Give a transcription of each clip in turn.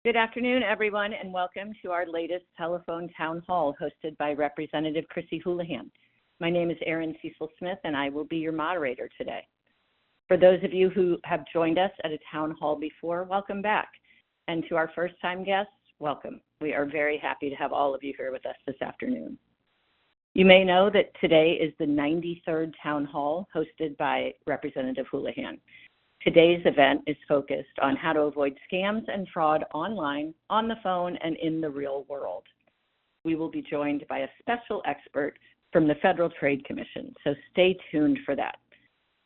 Good afternoon, everyone, and welcome to our latest telephone town hall hosted by Representative Chrissy Houlihan. My name is Erin Cecil Smith, and I will be your moderator today. For those of you who have joined us at a town hall before, welcome back. And to our first-time guests, welcome. We are very happy to have all of you here with us this afternoon. You may know that today is the 93rd town hall hosted by Representative Houlihan. Today's event is focused on how to avoid scams and fraud online, on the phone, and in the real world. We will be joined by a special expert from the Federal Trade Commission, so stay tuned for that.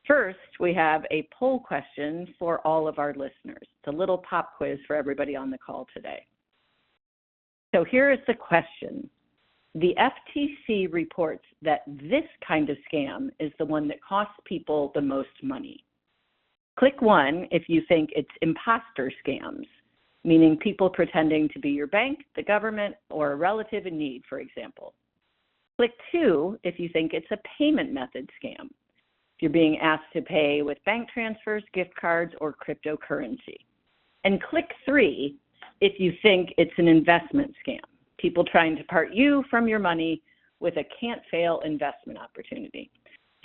First, we have a poll question for all of our listeners. It's a little pop quiz for everybody on the call today. So here is the question. The FTC reports that this kind of scam is the one that costs people the most money. Click 1 if you think it's imposter scams, meaning people pretending to be your bank, the government, or a relative in need, for example. Click 2 if you think it's a payment method scam, if you're being asked to pay with bank transfers, gift cards, or cryptocurrency. And click 3 if you think it's an investment scam, people trying to part you from your money with a can't-fail investment opportunity.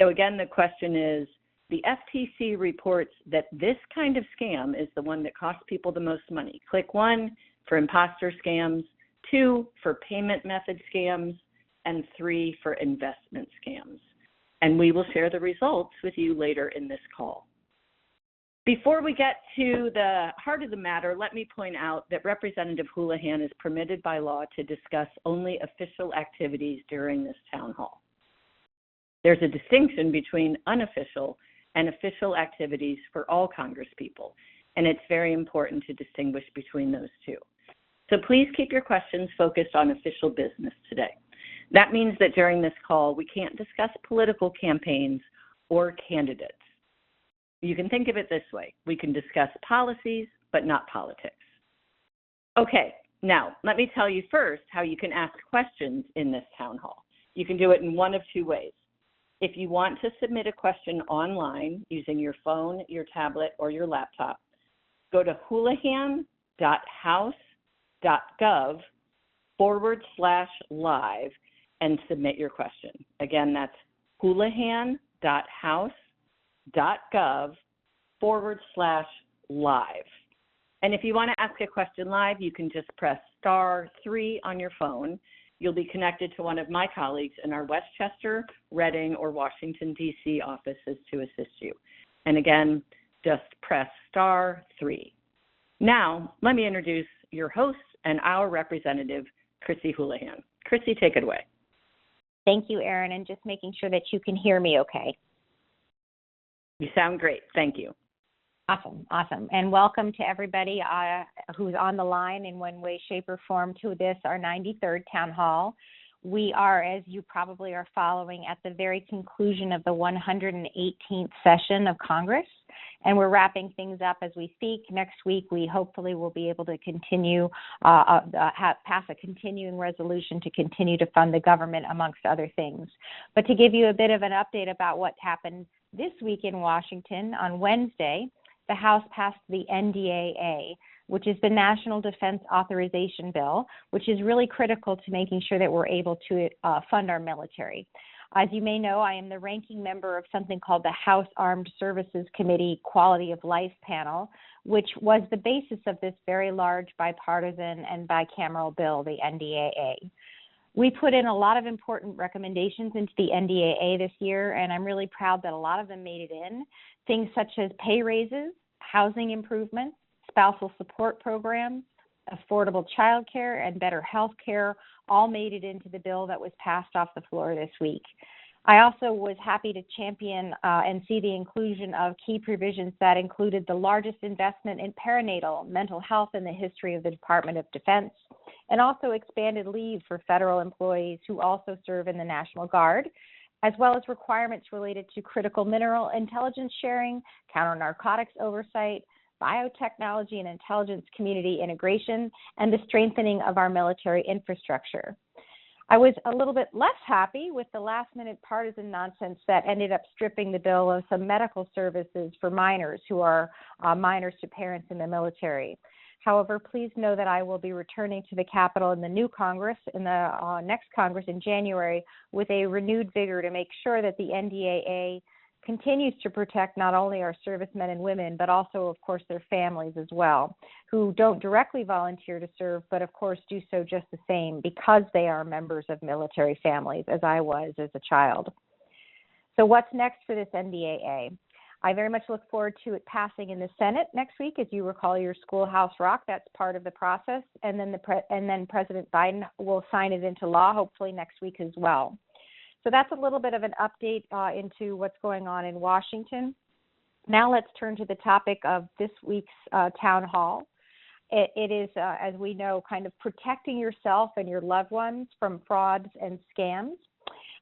So again, the question is, the FTC reports that this kind of scam is the one that costs people the most money. Click 1 for imposter scams, 2 for payment method scams, and 3 for investment scams. And we will share the results with you later in this call. Before we get to the heart of the matter, let me point out that Representative Houlihan is permitted by law to discuss only official activities during this town hall. There's a distinction between unofficial and official activities for all Congresspeople, and it's very important to distinguish between those two. So please keep your questions focused on official business today. That means that during this call, we can't discuss political campaigns or candidates. You can think of it this way. We can discuss policies, but not politics. Okay, now let me tell you first how you can ask questions in this town hall. You can do it in one of two ways. If you want to submit a question online using your phone, your tablet, or your laptop, go to houlihan.house.gov/live and submit your question. Again, that's houlihan.house.gov/live. And if you want to ask a question live, you can just press *3 on your phone. You'll be connected to one of my colleagues in our Westchester, Reading, or Washington, D.C. offices to assist you. And again, just press *3. Now, let me introduce your host and our representative, Chrissy Houlihan. Chrissy, take it away. Thank you, Erin, and just making sure that you can hear me okay. You sound great. Thank you. Awesome. And welcome to everybody who's on the line in one way, shape, or form to this, our 93rd Town Hall. We are, as you probably are following, at the very conclusion of the 118th session of Congress, and we're wrapping things up as we speak. Next week, we hopefully will be able to continue, pass a continuing resolution to continue to fund the government, amongst other things. But to give you a bit of an update about what happened this week in Washington, on Wednesday, the House passed the NDAA, which is the National Defense Authorization Bill, which is really critical to making sure that we're able to fund our military. As you may know, I am the ranking member of something called the House Armed Services Committee Quality of Life Panel, which was the basis of this very large bipartisan and bicameral bill, the NDAA. We put in a lot of important recommendations into the NDAA this year, and I'm really proud that a lot of them made it in. Things such as pay raises, housing improvements, spousal support programs, affordable child care, and better health care all made it into the bill that was passed off the floor this week. I also was happy to champion and see the inclusion of key provisions that included the largest investment in perinatal mental health in the history of the Department of Defense, and also expanded leave for federal employees who also serve in the National Guard, as well as requirements related to critical mineral intelligence sharing, counter-narcotics oversight, biotechnology and intelligence community integration, and the strengthening of our military infrastructure. I was a little bit less happy with the last-minute partisan nonsense that ended up stripping the bill of some medical services for minors who are minors to parents in the military. However, please know that I will be returning to the Capitol in the new Congress, in the next Congress in January, with a renewed vigor to make sure that the NDAA continues to protect not only our servicemen and women, but also, of course, their families as well, who don't directly volunteer to serve, but of course do so just the same because they are members of military families, as I was as a child. So what's next for this NDAA? I very much look forward to it passing in the Senate next week. As you recall, your schoolhouse rock, that's part of the process. And then President Biden will sign it into law, hopefully next week as well. So that's a little bit of an update into what's going on in Washington. Now let's turn to the topic of this week's town hall. It is, as we know, kind of protecting yourself and your loved ones from frauds and scams.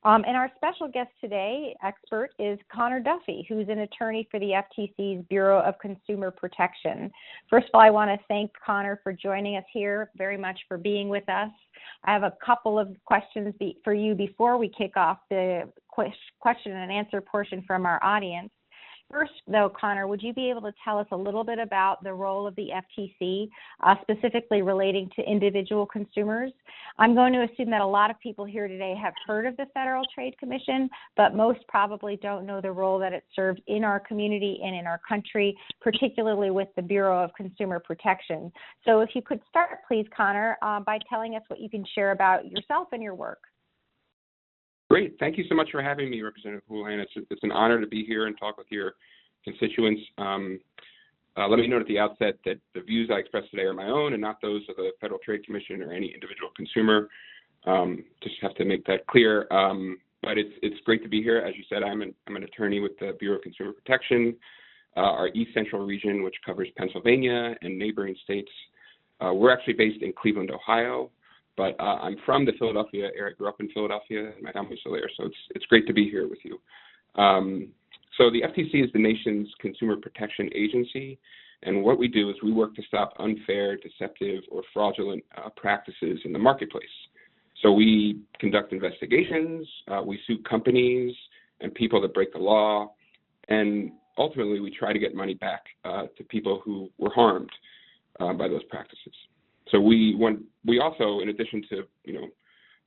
And our special guest today, expert, is Connor Duffy, who's an attorney for the FTC's Bureau of Consumer Protection. First of all, I want to thank Connor for joining us here, very much for being with us. I have a couple of questions for you before we kick off the question and answer portion from our audience. First, though, Connor, would you be able to tell us a little bit about the role of the FTC, specifically relating to individual consumers? I'm going to assume that a lot of people here today have heard of the Federal Trade Commission, but most probably don't know the role that it serves in our community and in our country, particularly with the Bureau of Consumer Protection. So if you could start, please, Connor, by telling us what you can share about yourself and your work. Great. Thank you so much for having me, Representative Houlihan. It's an honor to be here and talk with your constituents. Let me note at the outset that the views I express today are my own and not those of the Federal Trade Commission or any individual consumer. Just have to make that clear. But it's great to be here. As you said, I'm an attorney with the Bureau of Consumer Protection, our East Central region, which covers Pennsylvania and neighboring states. We're actually based in Cleveland, Ohio. But I'm from the Philadelphia area. I grew up in Philadelphia, and my family's still there, so it's great to be here with you. So the FTC is the nation's consumer protection agency, and what we do is we work to stop unfair, deceptive, or fraudulent practices in the marketplace. So we conduct investigations, we sue companies and people that break the law, and ultimately we try to get money back to people who were harmed by those practices. So we also, in addition to,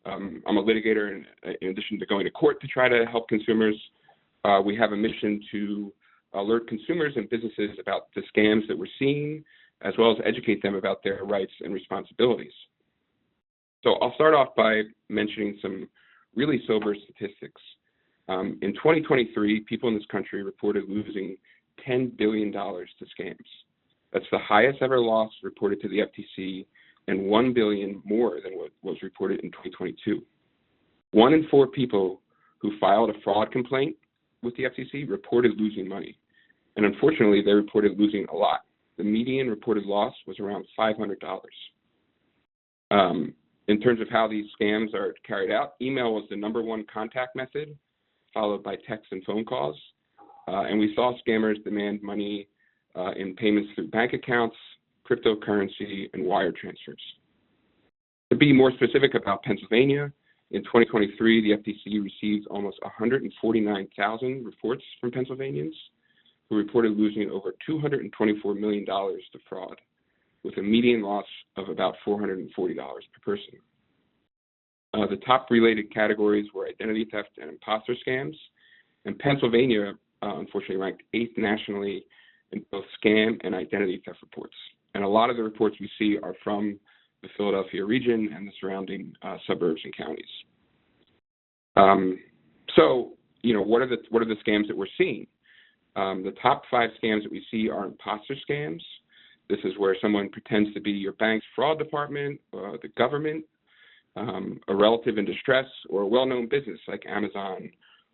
I'm a litigator, and in addition to going to court to try to help consumers, we have a mission to alert consumers and businesses about the scams that we're seeing, as well as educate them about their rights and responsibilities. So I'll start off by mentioning some really sober statistics. In 2023, people in this country reported losing $10 billion to scams. That's the highest ever loss reported to the FTC, and $1 billion more than what was reported in 2022. 1 in 4 people who filed a fraud complaint with the FTC reported losing money. And unfortunately, they reported losing a lot. The median reported loss was around $500. In terms of how these scams are carried out, email was the #1 contact method, followed by text and phone calls. And we saw scammers demand money in payments through bank accounts, cryptocurrency, and wire transfers. To be more specific about Pennsylvania, in 2023, the FTC received almost 149,000 reports from Pennsylvanians who reported losing over $224 million to fraud, with a median loss of about $440 per person. The top related categories were identity theft and imposter scams, and Pennsylvania unfortunately ranked 8th nationally in both scam and identity theft reports. And a lot of the reports we see are from the Philadelphia region and the surrounding suburbs and counties. So, what are the scams that we're seeing? The top 5 scams that we see are imposter scams. This is where someone pretends to be your bank's fraud department, the government, a relative in distress, or a well-known business like Amazon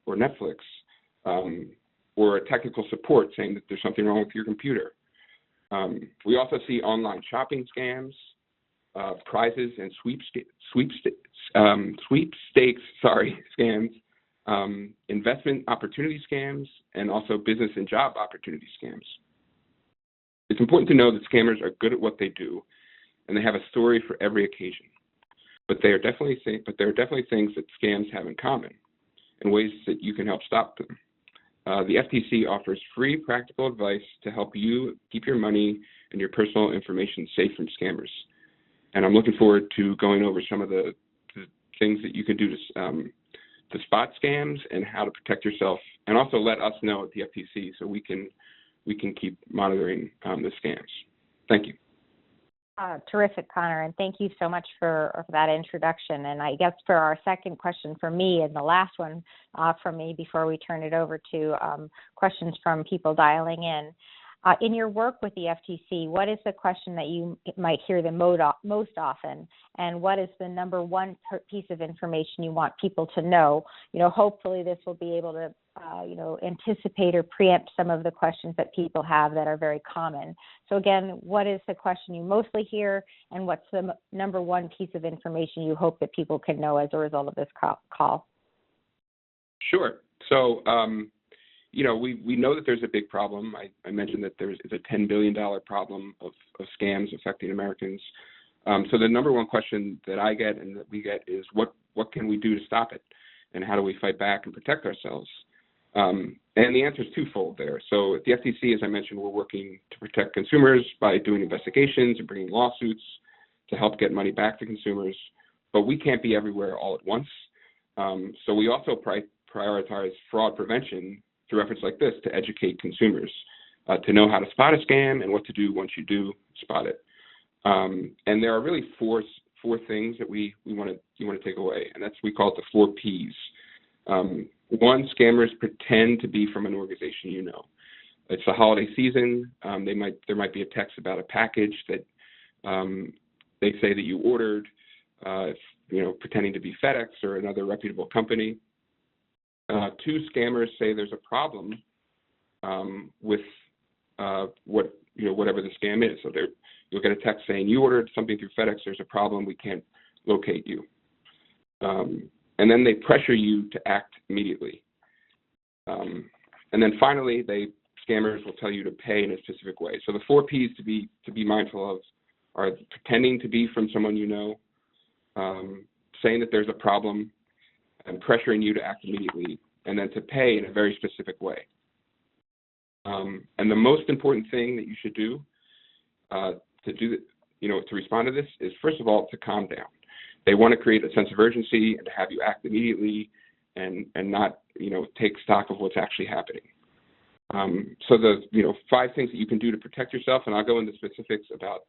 or Netflix, or a technical support saying that there's something wrong with your computer. We also see online shopping scams, prizes and sweepstakes scams, investment opportunity scams, and also business and job opportunity scams. It's important to know that scammers are good at what they do, and they have a story for every occasion. But there are definitely things that scams have in common, and ways that you can help stop them. The FTC offers free practical advice to help you keep your money and your personal information safe from scammers. And I'm looking forward to going over some of the things that you can do to spot scams and how to protect yourself, and also let us know at the FTC so we can keep monitoring the scams. Thank you. Terrific, Connor, and thank you so much for that introduction. And I guess for our second question for me, and the last one from me before we turn it over to questions from people dialing in your work with the FTC, what is the question that you might hear the most often, and what is the number one piece of information you want people to know? Hopefully this will be able to anticipate or preempt some of the questions that people have that are very common. So again, what is the question you mostly hear, and what's the number one piece of information you hope that people can know as a result of this call? Sure. So, we know that there's a big problem. I mentioned that there's a $10 billion problem of scams affecting Americans. So the number one question that I get and that we get is what can we do to stop it, and how do we fight back and protect ourselves? And the answer is twofold there. So at the FTC, as I mentioned, we're working to protect consumers by doing investigations and bringing lawsuits to help get money back to consumers. But we can't be everywhere all at once. So we also prioritize fraud prevention through efforts like this to educate consumers to know how to spot a scam and what to do once you do spot it. And there are really four things that you want to take away, and we call it the 4 Ps. One, scammers pretend to be from an organization you know. It's the holiday season. There might be a text about a package that they say that you ordered, pretending to be FedEx or another reputable company. 2, scammers say there's a problem with whatever the scam is. So you'll get a text saying you ordered something through FedEx. There's a problem. We can't locate you. And then they pressure you to act immediately. And then finally, scammers will tell you to pay in a specific way. So the 4 Ps to be mindful of are pretending to be from someone you know, saying that there's a problem, and pressuring you to act immediately, and then to pay in a very specific way. And the most important thing that you should do to respond to this is, first of all, to calm down. They want to create a sense of urgency and to have you act immediately and not, take stock of what's actually happening. So the, 5 things that you can do to protect yourself, and I'll go into specifics about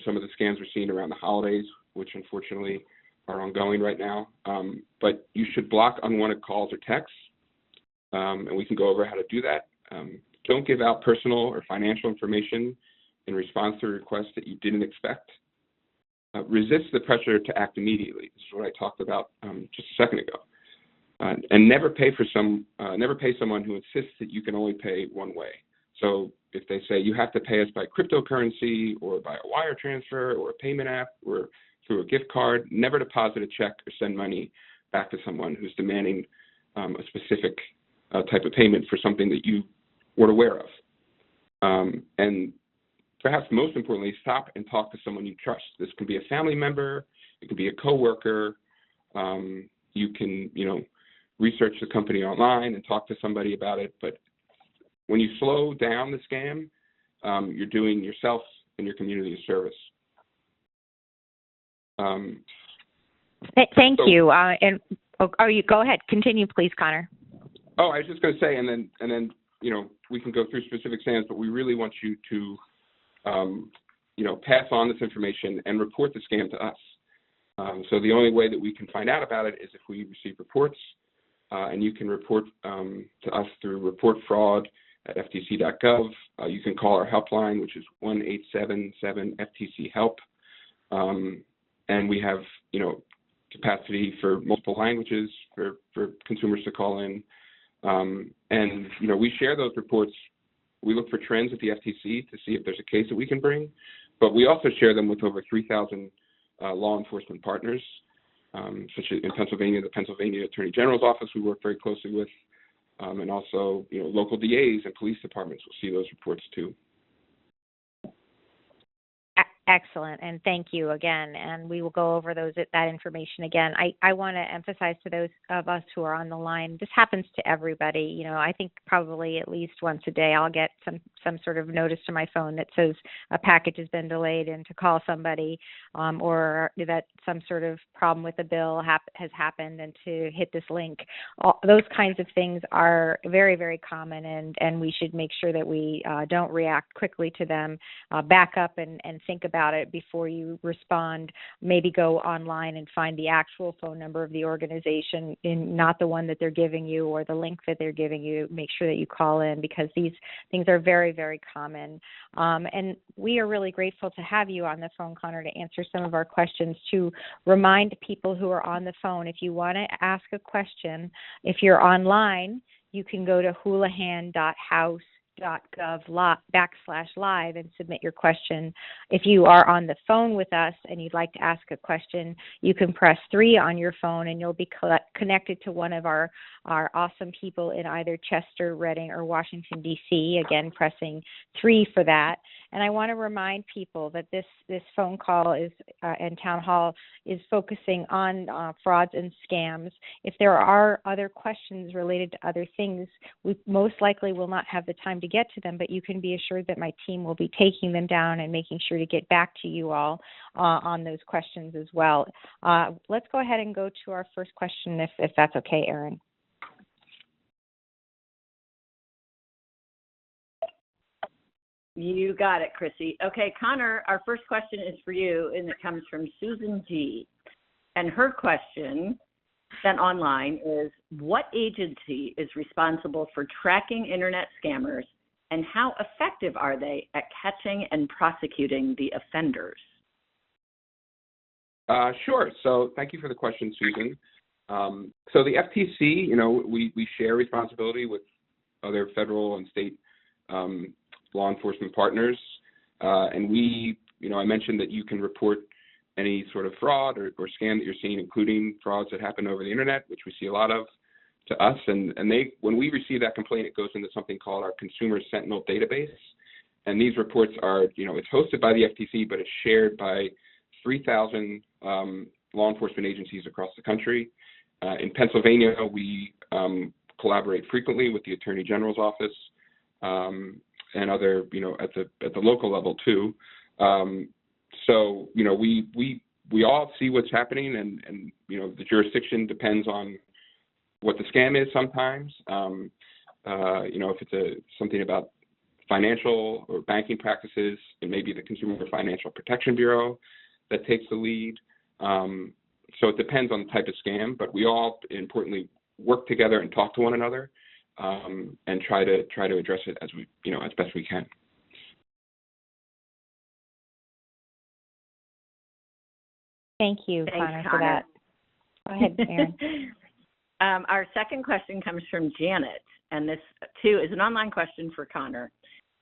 some of the scams we're seeing around the holidays, which unfortunately are ongoing right now. But you should block unwanted calls or texts, and we can go over how to do that. Don't give out personal or financial information in response to a request that you didn't expect. Resist the pressure to act immediately. This is what I talked about just a second ago. And never pay someone who insists that you can only pay one way. So if they say you have to pay us by cryptocurrency or by a wire transfer or a payment app or through a gift card, never deposit a check or send money back to someone who's demanding a specific type of payment for something that you weren't aware of. And perhaps most importantly, stop and talk to someone you trust. This can be a family member, it can be a coworker. You can, research the company online and talk to somebody about it. But when you slow down the scam, you're doing yourself and your community a service. Thank you. You go ahead. Continue, please, Connor. Oh, I was just going to say, and then we can go through specific scams, but we really want you to pass on this information and report the scam to us. So the only way that we can find out about it is if we receive reports, and you can report to us through reportfraud@ftc.gov. You can call our helpline, which is 1-877-FTC-HELP. And we have, capacity for multiple languages for consumers to call in. And we share those reports. We look for trends at the FTC to see if there's a case that we can bring, but we also share them with over 3,000 law enforcement partners, such as in Pennsylvania, the Pennsylvania Attorney General's office we work very closely with, and also local DAs and police departments will see those reports too. Excellent, and thank you again. And we will go over that information again. I want to emphasize to those of us who are on the line, this happens to everybody. You know, I think probably at least once a day I'll get some sort of notice to my phone that says a package has been delayed and to call somebody, or that some sort of problem with the bill has happened and to hit this link. Those kinds of things are very, very common, and we should make sure that we don't react quickly to them. Back up and think about it before you respond. Maybe go online and find the actual phone number of the organization, not the one that they're giving you or the link that they're giving you. Make sure that you call in, because these things are very, very common. And we are really grateful to have you on the phone, Connor, to answer some of our questions. To remind people who are on the phone, if you want to ask a question, if you're online, you can go to houlihan.house.gov/live and submit your question. If you are on the phone with us and you'd like to ask a question, you can press 3 on your phone and you'll be connected to one of our awesome people in either Chester, Reading, or Washington, D.C. Again, pressing 3 for that. And I want to remind people that this phone call is and town hall is focusing on frauds and scams. If there are other questions related to other things, we most likely will not have the time to get to them, but you can be assured that my team will be taking them down and making sure to get back to you all on those questions as well. Let's go ahead and go to our first question, if that's okay, Erin. You got it, Chrissy. Okay, Connor, our first question is for you, and it comes from Susan G. And her question, sent online, is what agency is responsible for tracking internet scammers, and how effective are they at catching and prosecuting the offenders? Sure. So thank you for the question, Susan. So the FTC, you know, we share responsibility with other federal and state law enforcement partners. And we, you know, I mentioned that you can report any sort of fraud or scam that you're seeing, including frauds that happen over the internet, which we see a lot of, to us. And when we receive that complaint, it goes into something called our Consumer Sentinel database. And these reports are, you know, it's hosted by the FTC, but it's shared by 3,000 law enforcement agencies across the country. In Pennsylvania, we collaborate frequently with the Attorney General's office and other, you know, at the local level too. So, you know, we all see what's happening, and you know, the jurisdiction depends on what the scam is sometimes. You know, if it's something about financial or banking practices, it may be the Consumer Financial Protection Bureau that takes the lead. So it depends on the type of scam, but we all importantly work together and talk to one another and try to address it as best we can. Thank you, Thanks, Connor, for that. Go ahead, Erin. Our second question comes from Janet, and this too is an online question for Connor.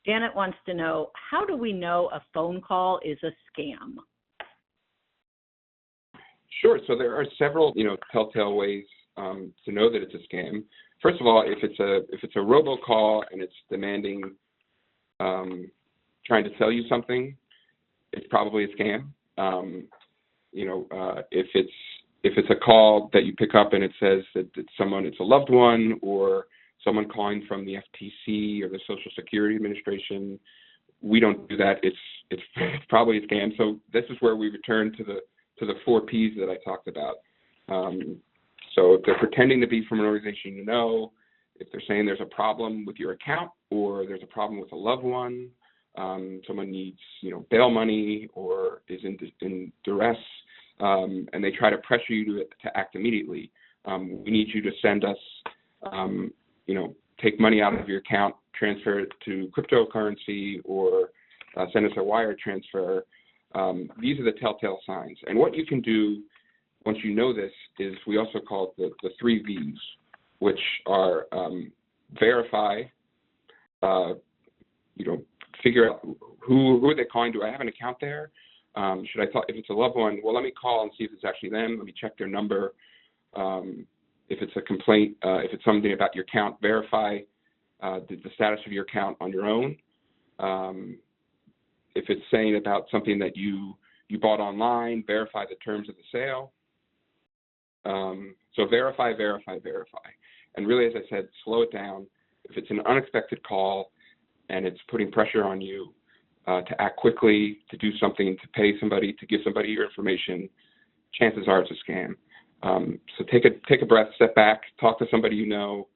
Janet wants to know, how do we know a phone call is a scam? Sure. So there are several, you know, telltale ways to know that it's a scam. First of all, if it's a robocall and it's demanding, trying to sell you something, it's probably a scam. You know, if it's a call that you pick up and it says that it's a loved one or someone calling from the FTC or the Social Security Administration, we don't do that. It's probably a scam. So this is where we return to the 4 Ps that I talked about. So if they're pretending to be from an organization you know, if they're saying there's a problem with your account or there's a problem with a loved one, someone needs, you know, bail money or is in duress, and they try to pressure you to act immediately, we need you to send us, you know, take money out of your account, transfer it to cryptocurrency, or send us a wire transfer. These are the telltale signs. And what you can do once you know this is we also call it the 3 Vs, which are verify, you know, figure out who are they calling? Do I have an account there? If it's a loved one, well, let me call and see if it's actually them. Let me check their number. If it's a complaint, if it's something about your account, verify the status of your account on your own. If it's saying about something that you bought online, verify the terms of the sale. So verify. And really, as I said, slow it down. If it's an unexpected call and it's putting pressure on you to act quickly, to do something, to pay somebody, to give somebody your information, chances are it's a scam. So take a breath, step back, talk to somebody you know,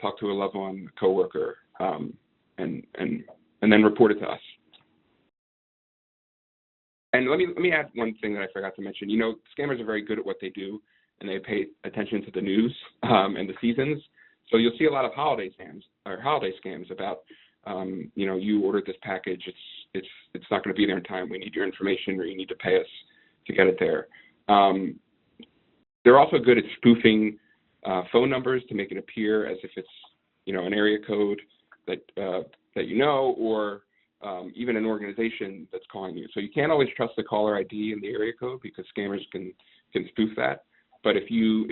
talk to a loved one, a coworker, and then report it to us. And let me add one thing that I forgot to mention. Scammers are very good at what they do, and they pay attention to the news and the seasons. So you'll see a lot of holiday scams about, you ordered this package, it's not going to be there in time. We need your information, or you need to pay us to get it there. They're also good at spoofing phone numbers to make it appear as if it's, an area code that or even an organization that's calling you. So you can't always trust the caller ID and the area code, because scammers can spoof that. But if you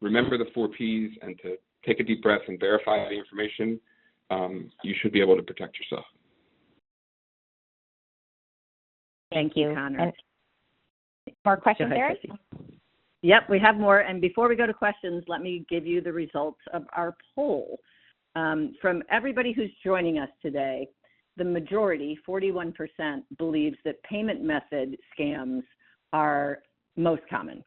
remember the 4 Ps and to take a deep breath and verify the information, you should be able to protect yourself. Thank you, Connor. And more questions, Go ahead, Erin? Chrissy. Yep, we have more. And before we go to questions, let me give you the results of our poll. From everybody who's joining us today, the majority, 41%, believes that payment method scams are most common.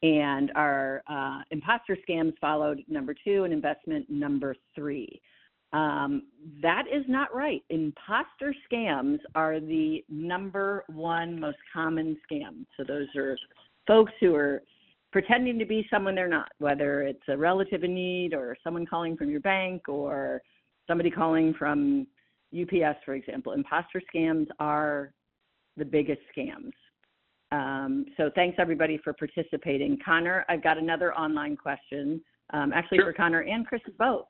And our imposter scams followed number 2 and investment number 3. That is not right. Imposter scams are the number 1 most common scam. So those are folks who are pretending to be someone they're not, whether it's a relative in need or someone calling from your bank or somebody calling from UPS, for example. Imposter scams are the biggest scams. So thanks, everybody, for participating. Connor, I've got another online question, actually Sure. for Connor and Chris both.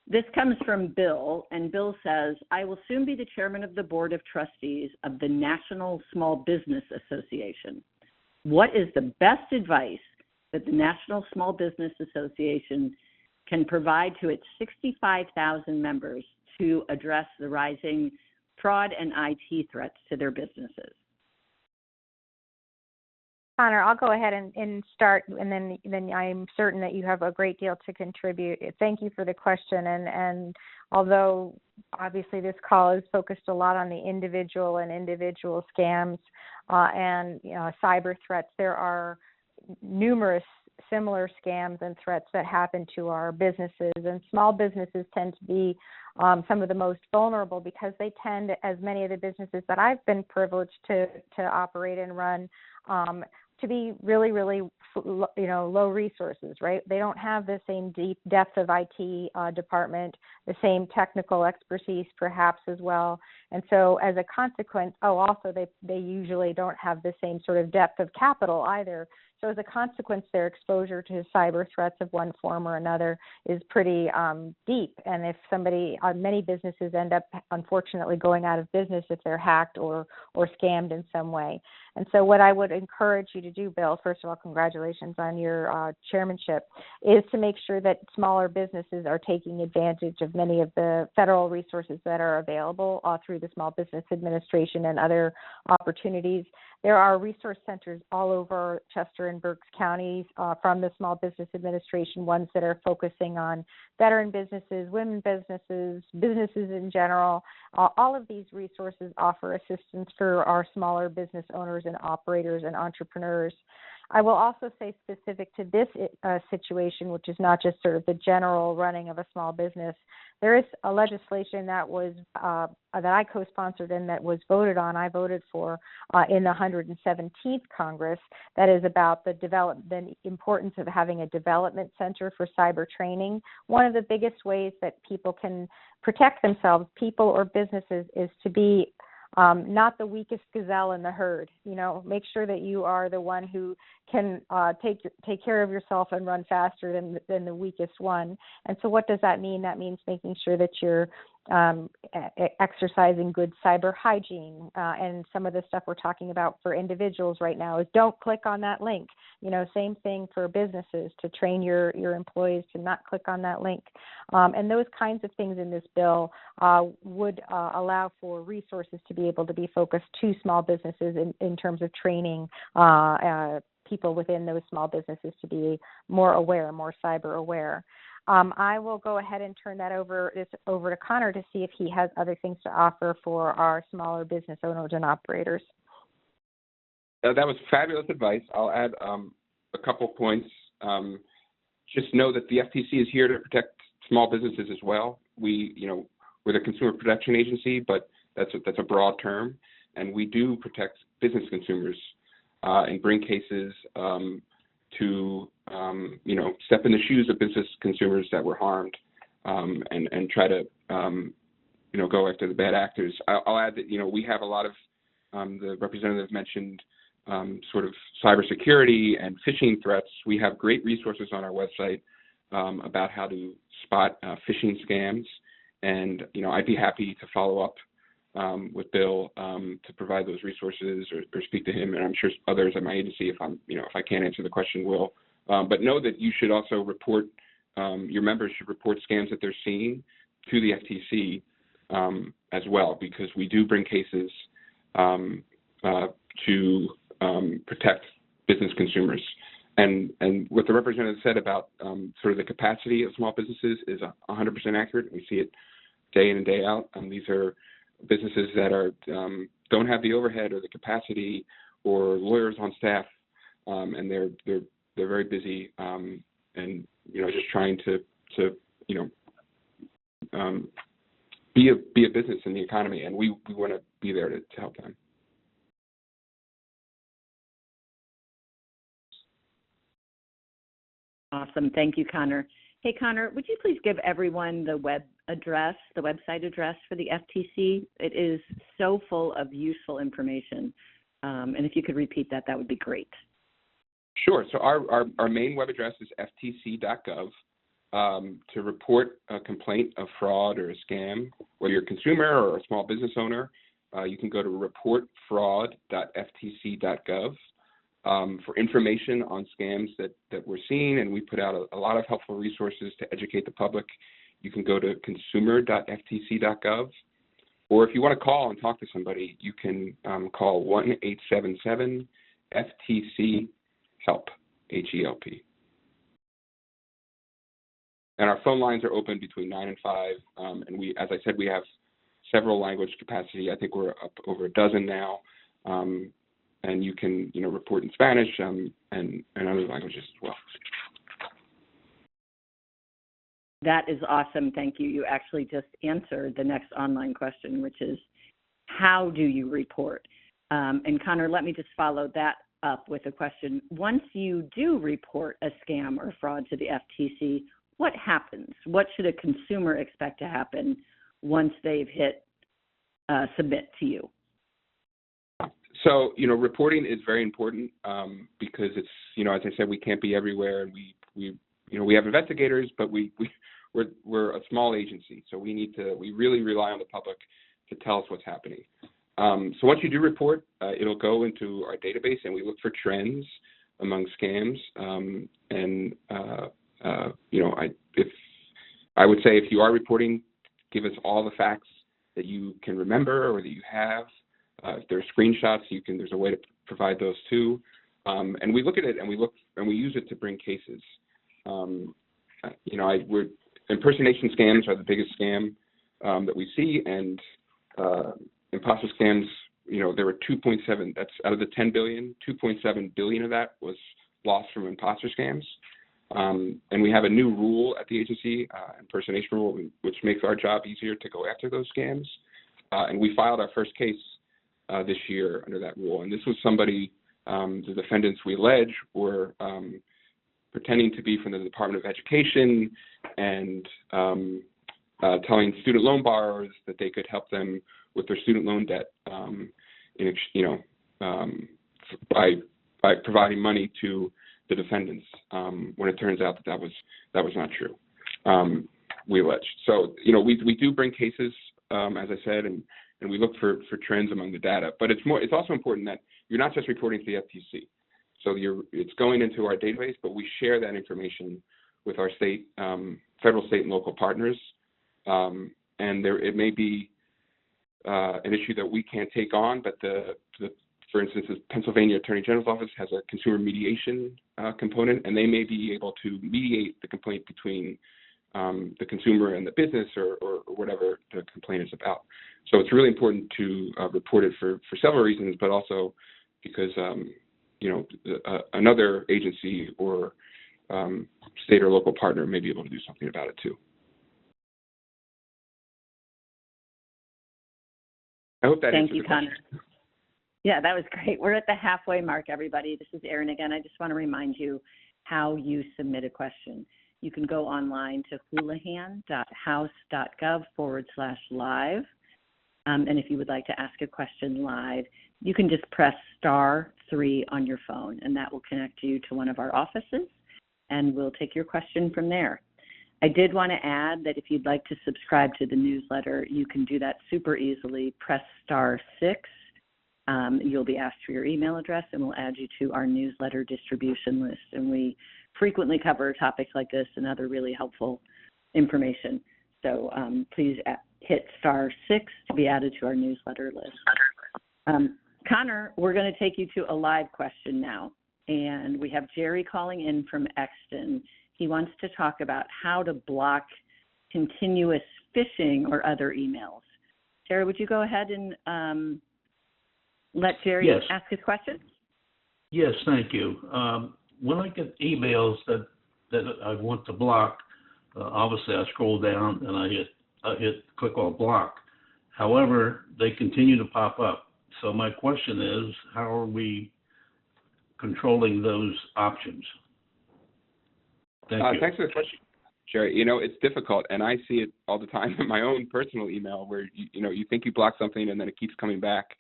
This comes from Bill, and Bill says, I will soon be the chairman of the board of trustees of the National Small Business Association. What is the best advice that the National Small Business Association can provide to its 65,000 members to address the rising fraud and IT threats to their businesses? Connor, I'll go ahead and start, and then I'm certain that you have a great deal to contribute. Thank you for the question. And although obviously this call is focused a lot on the individual and individual scams and cyber threats, there are numerous similar scams and threats that happen to our businesses. And small businesses tend to be some of the most vulnerable, because they tend, as many of the businesses that I've been privileged to operate and run, to be really, really, low resources, right? They don't have the same deep depth of IT department, the same technical expertise perhaps as well. And so as a consequence, also they usually don't have the same sort of depth of capital either. So as a consequence, their exposure to cyber threats of one form or another is pretty deep. And if many businesses end up, unfortunately, going out of business if they're hacked or scammed in some way. And so what I would encourage you to do, Bill, first of all, congratulations on your chairmanship, is to make sure that smaller businesses are taking advantage of many of the federal resources that are available through the Small Business Administration and other opportunities. There are resource centers all over Chester and Berks counties from the Small Business Administration, ones that are focusing on veteran businesses, women businesses, businesses in general. All of these resources offer assistance for our smaller business owners and operators and entrepreneurs. I will also say, specific to this situation, which is not just sort of the general running of a small business, there is a legislation that was that I co-sponsored and that was voted on. I voted for in the 117th Congress. That is about the importance of having a development center for cyber training. One of the biggest ways that people can protect themselves, people or businesses, is to be not the weakest gazelle in the herd. Make sure that you are the one who can take care of yourself and run faster than the weakest one. And so what does that mean? That means making sure that you're exercising good cyber hygiene, and some of the stuff we're talking about for individuals right now is don't click on that link. Same thing for businesses, to train your employees to not click on that link. And those kinds of things in this bill would allow for resources to be able to be focused to small businesses in terms of training people within those small businesses to be more aware, more cyber aware. I will go ahead and turn that over to Connor to see if he has other things to offer for our smaller business owners and operators. That was fabulous advice. I'll add a couple points. Just know that the FTC is here to protect small businesses as well. We're the Consumer Protection Agency, but that's a broad term, and we do protect business consumers and bring cases to step in the shoes of business consumers that were harmed, and try to go after the bad actors. I'll add that we have a lot of the representative mentioned sort of cybersecurity and phishing threats. We have great resources on our website about how to spot phishing scams, and I'd be happy to follow up with Bill to provide those resources or speak to him, and I'm sure others at my agency, if I can't answer the question, will. But know that you should also report, your members should report scams that they're seeing to the FTC as well, because we do bring cases to protect business consumers. And what the representative said about sort of the capacity of small businesses is 100% accurate. We see it day in and day out. These are businesses that don't have the overhead or the capacity or lawyers on staff, and they're very busy, and just trying to be a business in the economy, and we want to be there to help them. Awesome. Thank you, Connor. Hey, Connor, would you please give everyone the website address for the FTC? It is so full of useful information. And if you could repeat that, that would be great. Sure. So our main web address is ftc.gov. To report a complaint of fraud or a scam, whether you're a consumer or a small business owner, you can go to reportfraud.ftc.gov. For information on scams that we're seeing, and we put out a lot of helpful resources to educate the public, you can go to consumer.ftc.gov. Or if you want to call and talk to somebody, you can call 1-877-FTC-HELP, H-E-L-P. And our phone lines are open between 9 and 5, and we, as I said, we have several language capacity. I think we're up over a dozen now. And you can, report in Spanish and other languages as well. That is awesome. Thank you. You actually just answered the next online question, which is, how do you report? And Connor, let me just follow that up with a question. Once you do report a scam or fraud to the FTC, what happens? What should a consumer expect to happen once they've hit submit to you? So, reporting is very important because it's, as I said, we can't be everywhere, and we have investigators, but we're a small agency, so we really rely on the public to tell us what's happening. So once you do report, it'll go into our database, and we look for trends among scams. I would say if you are reporting, give us all the facts that you can remember or that you have. If there are screenshots, there's a way to provide those too. And we look at it and we use it to bring cases. Impersonation scams are the biggest scam that we see, and imposter scams, there were 2.7, that's out of the 10 billion, 2.7 billion of that was lost from imposter scams. And we have a new rule at the agency, impersonation rule, which makes our job easier to go after those scams. And we filed our first case this year under that rule. And this was somebody, the defendants we allege were pretending to be from the Department of Education and telling student loan borrowers that they could help them with their student loan debt, by providing money to the defendants, when it turns out that was not true. we allege. So, we do bring cases, as I said, and we look for trends among the data. But it's also important that you're not just reporting to the FTC. So it's going into our database, but we share that information with our federal, state, and local partners. And it may be an issue that we can't take on, but for instance, the Pennsylvania Attorney General's Office has a consumer mediation component, and they may be able to mediate the complaint between the consumer and the business or whatever the complaint is about. So it's really important to report it for several reasons, but also because another agency or state or local partner may be able to do something about it too. I hope that Thank answers you, the question. Connor. Yeah, that was great. We're at the halfway mark, everybody. This is Erin again. I just want to remind you how you submit a question. You can go online to houlihan.house.gov/live. And if you would like to ask a question live, you can just press *3 on your phone, and that will connect you to one of our offices, and we'll take your question from there. I did want to add that if you'd like to subscribe to the newsletter, you can do that super easily. Press *6. You'll be asked for your email address, and we'll add you to our newsletter distribution list. And we frequently cover topics like this and other really helpful information. So please hit *6 to be added to our newsletter list. Connor, we're going to take you to a live question now. And we have Jerry calling in from Exton. He wants to talk about how to block continuous phishing or other emails. Jerry, would you go ahead and let Jerry ask his question? Yes, thank you. When I get emails that I want to block, obviously I scroll down and I click on block. However, they continue to pop up. So my question is, how are we controlling those options? Thank you. Thanks for the question, Jerry. It's difficult, and I see it all the time in my own personal email where you think you block something and then it keeps coming back.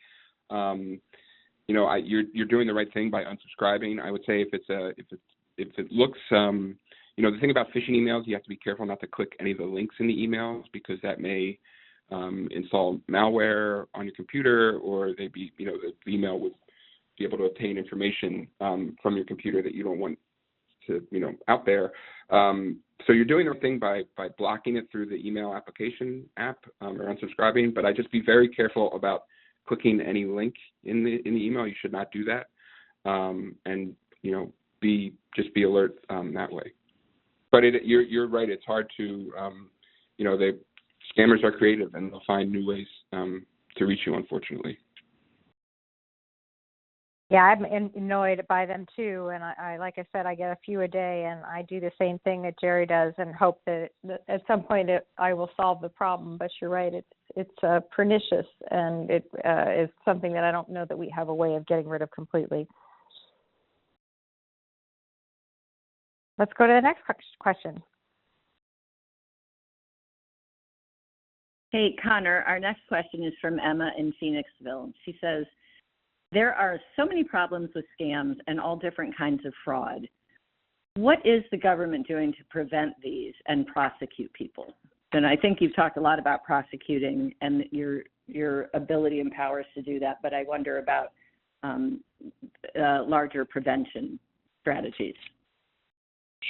You're doing the right thing by unsubscribing. I would say if it looks, the thing about phishing emails, you have to be careful not to click any of the links in the emails because that may install malware on your computer, or the email would be able to obtain information from your computer that you don't want to, out there. So you're doing the right thing by blocking it through the email application app or unsubscribing, but I just be very careful about clicking any link in the email. You should not do that, and be alert that way. But you're right. It's hard to the scammers are creative and they'll find new ways to reach you, unfortunately. Yeah, I'm annoyed by them too, and I like I said, I get a few a day, and I do the same thing that Jerry does, and hope that at some point I will solve the problem. But you're right, it's pernicious, and it is something that I don't know that we have a way of getting rid of completely. Let's go to the next question. Hey, Connor, our next question is from Emma in Phoenixville. She says, there are so many problems with scams and all different kinds of fraud. What is the government doing to prevent these and prosecute people? And I think you've talked a lot about prosecuting and your ability and powers to do that, but I wonder about larger prevention strategies.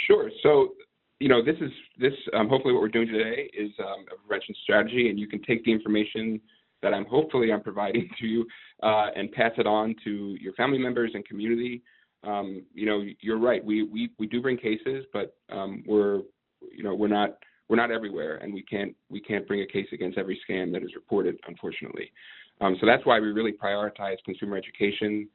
Sure. So, this hopefully what we're doing today is a prevention strategy, and you can take the information that I'm providing to you and pass it on to your family members and community. You're right. We do bring cases, but we're not everywhere, and we can't bring a case against every scam that is reported, unfortunately. So that's why we really prioritize consumer education,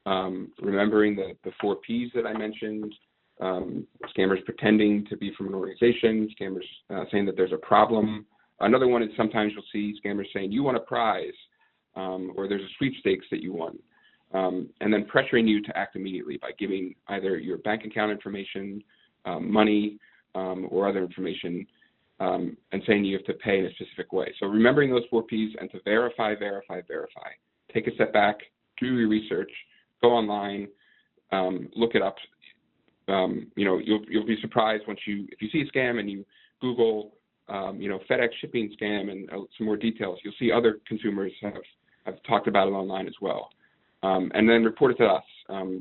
remembering the 4 Ps that I mentioned. Scammers pretending to be from an organization, scammers saying that there's a problem. Another one is sometimes you'll see scammers saying you want a prize, or there's a sweepstakes that you won, and then pressuring you to act immediately by giving either your bank account information, money, or other information, and saying you have to pay in a specific way. So remembering those 4 Ps and to verify. Take a step back, do your research, go online, look it up. You'll be surprised if you see a scam and you Google FedEx shipping scam and some more details. You'll see other consumers have talked about it online as well. And then report it to us.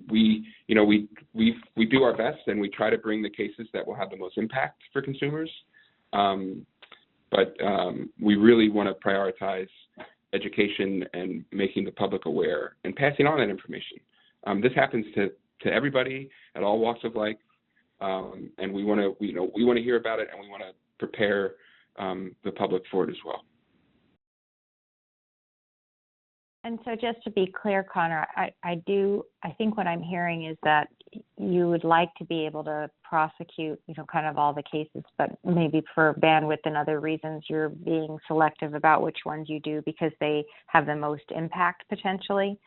We do our best, and we try to bring the cases that will have the most impact for consumers. But we really want to prioritize education and making the public aware and passing on that information. This happens to everybody at all walks of life, and we want to hear about it, and we want to prepare the public for it as well. And so just to be clear, Connor, I think what I'm hearing is that you would like to be able to prosecute, kind of all the cases, but maybe for bandwidth and other reasons, you're being selective about which ones you do because they have the most impact potentially.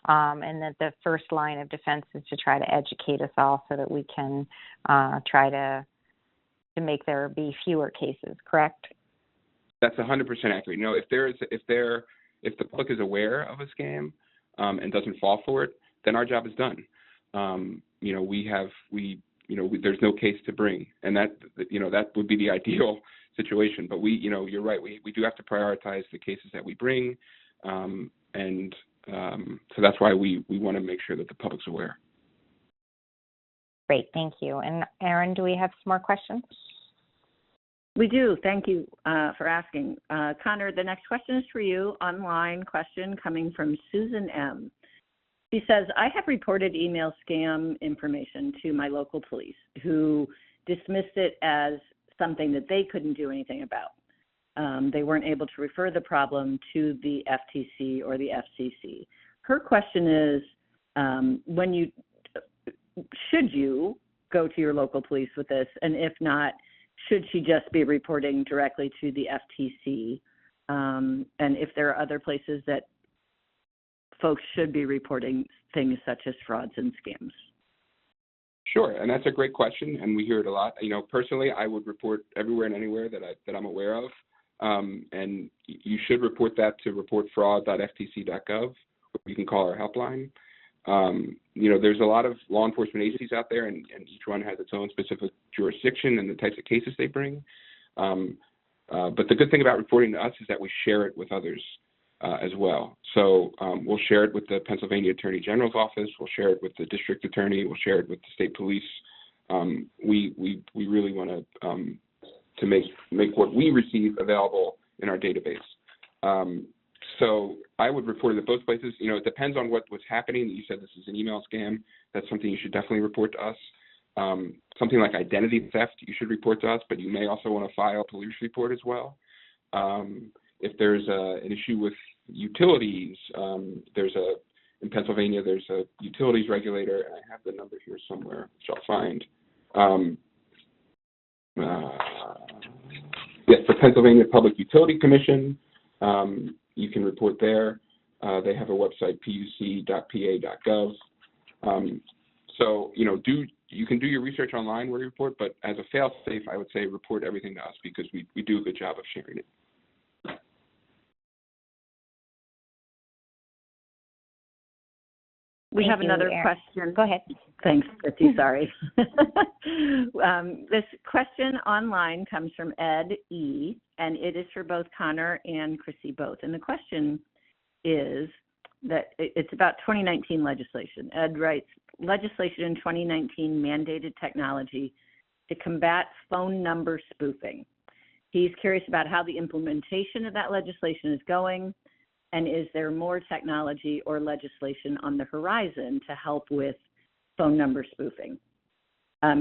And that the first line of defense is to try to educate us all so that we can try to make there be fewer cases, correct? That's 100% accurate. If the public is aware of a scam and doesn't fall for it, then our job is done. There's no case to bring, and that would be the ideal situation. But you're right. We do have to prioritize the cases that we bring, and so that's why we want to make sure that the public's aware. Great, thank you. And Erin, do we have some more questions? We do. Thank you for asking. Connor, the next question is for you. Online question coming from Susan M. She says, I have reported email scam information to my local police who dismissed it as something that they couldn't do anything about. They weren't able to refer the problem to the FTC or the FCC. Her question is, should you go to your local police with this? And if not, should she just be reporting directly to the FTC? And if there are other places that folks should be reporting things such as frauds and scams? Sure, and that's a great question, and we hear it a lot. Personally, I would report everywhere and anywhere that I'm aware of, and you should report that to reportfraud.ftc.gov, or you can call our helpline. There's a lot of law enforcement agencies out there, and each one has its own specific jurisdiction and the types of cases they bring. But the good thing about reporting to us is that we share it with others as well. So we'll share it with the Pennsylvania Attorney General's office. We'll share it with the district attorney. We'll share it with the state police. We really want to make what we receive available in our database. So I would report it at both places. It depends on what's happening. You said this is an email scam. That's something you should definitely report to us. Something like identity theft, you should report to us, but you may also want to file a police report as well. If there's an issue with utilities, in Pennsylvania, there's a utilities regulator, and I have the number here somewhere, which I'll find. Yes, the Pennsylvania Public Utility Commission. You can report there. They have a website, puc.pa.gov. So, you can do your research online where you report, but as a fail-safe, I would say report everything to us because we do a good job of sharing it. We have another question. Go ahead. Thanks, Betsy. Sorry. This question online comes from Ed E., and it is for both Connor and Chrissy both. And the question is that it's about 2019 legislation. Ed writes, legislation in 2019 mandated technology to combat phone number spoofing. He's curious about how the implementation of that legislation is going, and is there more technology or legislation on the horizon to help with phone number spoofing?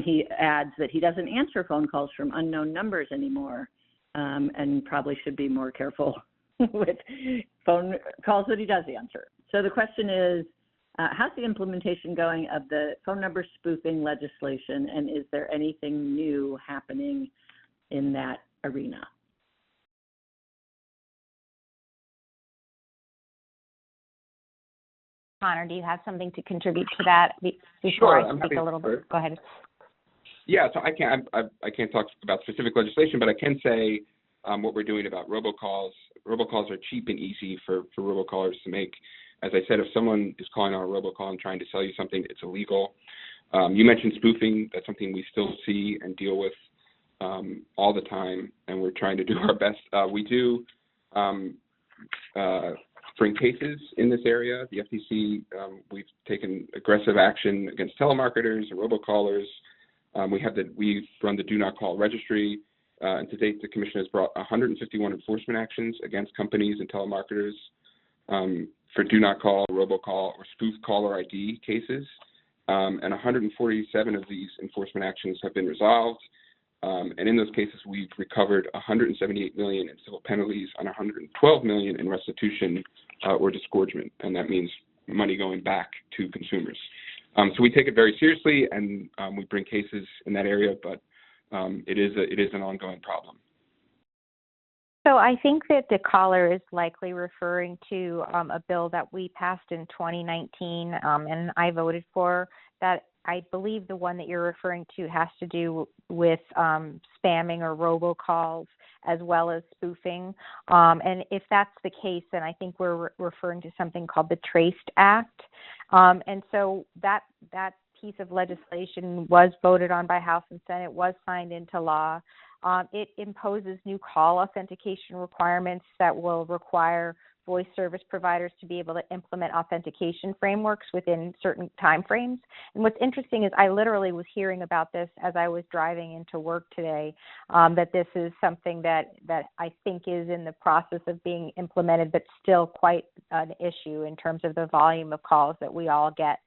He adds that he doesn't answer phone calls from unknown numbers anymore, and probably should be more careful with phone calls that he does answer. So the question is, how's the implementation going of the phone number spoofing legislation, and is there anything new happening in that arena? Connor, do you have something to contribute to that before Sure, I speak a little bit? Go ahead. Yeah, so I can't talk about specific legislation, but I can say what we're doing about robocalls. Robocalls are cheap and easy for robocallers to make. As I said, if someone is calling on a robocall and trying to sell you something, it's illegal. You mentioned spoofing. That's something we still see and deal with all the time, and we're trying to do our best. We do bring cases in this area. The FTC, we've taken aggressive action against telemarketers and robocallers. We run the Do Not Call registry, and to date, the Commission has brought 151 enforcement actions against companies and telemarketers for Do Not Call, robocall, or spoof caller ID cases. And 147 of these enforcement actions have been resolved. And in those cases, we've recovered $178 million in civil penalties and $112 million in restitution or disgorgement, and that means money going back to consumers. So we take it very seriously, and we bring cases in that area, but it is an ongoing problem. So I think that the caller is likely referring to a bill that we passed in 2019, and I voted for that. I believe the one that you're referring to has to do with spamming or robocalls as well as spoofing. And if that's the case, then I think we're referring to something called the Traced Act. And so that piece of legislation was voted on by House and Senate, was signed into law. It imposes new call authentication requirements that will require voice service providers to be able to implement authentication frameworks within certain time frames. And what's interesting is I literally was hearing about this as I was driving into work today, that this is something that I think is in the process of being implemented, but still quite an issue in terms of the volume of calls that we all get.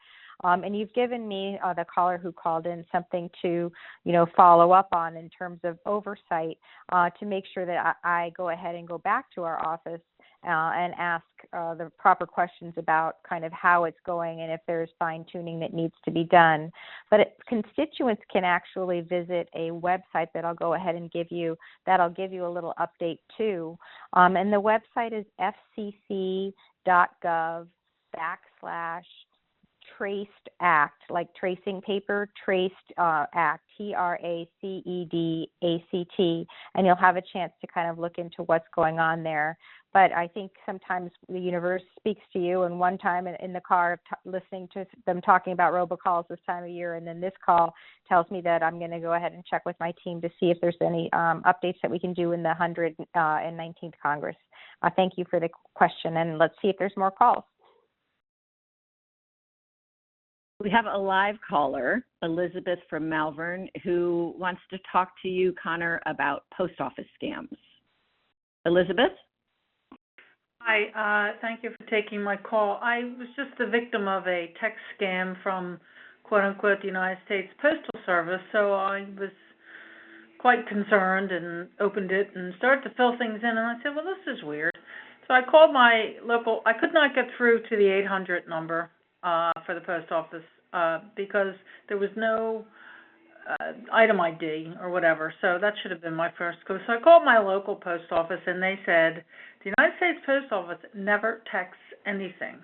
And you've given me, the caller who called in, something to, follow up on in terms of oversight to make sure that I go ahead and go back to our office and ask the proper questions about kind of how it's going and if there's fine-tuning that needs to be done. But constituents can actually visit a website that I'll go ahead and give you, that'll give you a little update too. And the website is fcc.gov/Traced Act, like tracing paper, Traced Act, TRACEDACT, and you'll have a chance to kind of look into what's going on there. But I think sometimes the universe speaks to you, and one time in the car listening to them talking about robocalls this time of year, and then this call tells me that I'm going to go ahead and check with my team to see if there's any updates that we can do in the 119th Congress. Thank you for the question, and let's see if there's more calls. We have a live caller, Elizabeth from Malvern, who wants to talk to you, Connor, about post office scams. Elizabeth? Hi, thank you for taking my call. I was just the victim of a text scam from, quote-unquote, the United States Postal Service, so I was quite concerned and opened it and started to fill things in, and I said, well, this is weird. So I called my local, I could not get through to the 800 number for the post office because there was no item ID or whatever, so that should have been my first go. So I called my local post office, and they said the United States Post Office never texts anything,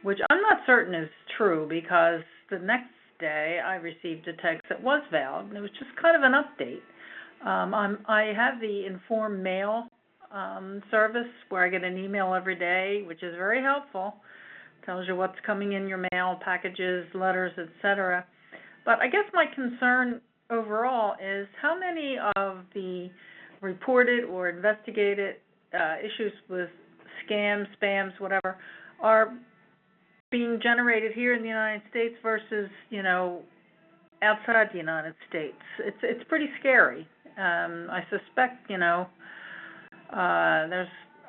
which I'm not certain is true because the next day I received a text that was valid, and it was just kind of an update. I have the Inform Mail service where I get an email every day, which is very helpful. Tells you what's coming in your mail, packages, letters, etc. But I guess my concern overall is how many of the reported or investigated issues with scams, spams, whatever, are being generated here in the United States versus, outside the United States. It's pretty scary. I suspect, there's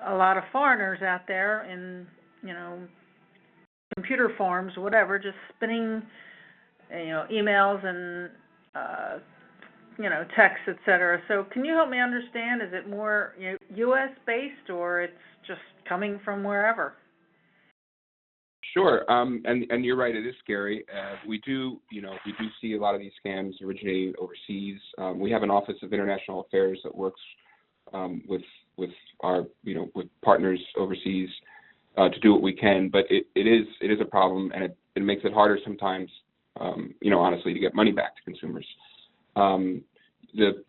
a lot of foreigners out there in, computer farms, whatever, just spinning, emails and, texts, et cetera. So can you help me understand, is it more U.S. based or it's just coming from wherever? Sure, and you're right. It is scary. We do see a lot of these scams originating overseas. We have an Office of International Affairs that works with our with partners overseas to do what we can. But it is a problem, and it makes it harder sometimes. Honestly, to get money back to consumers. The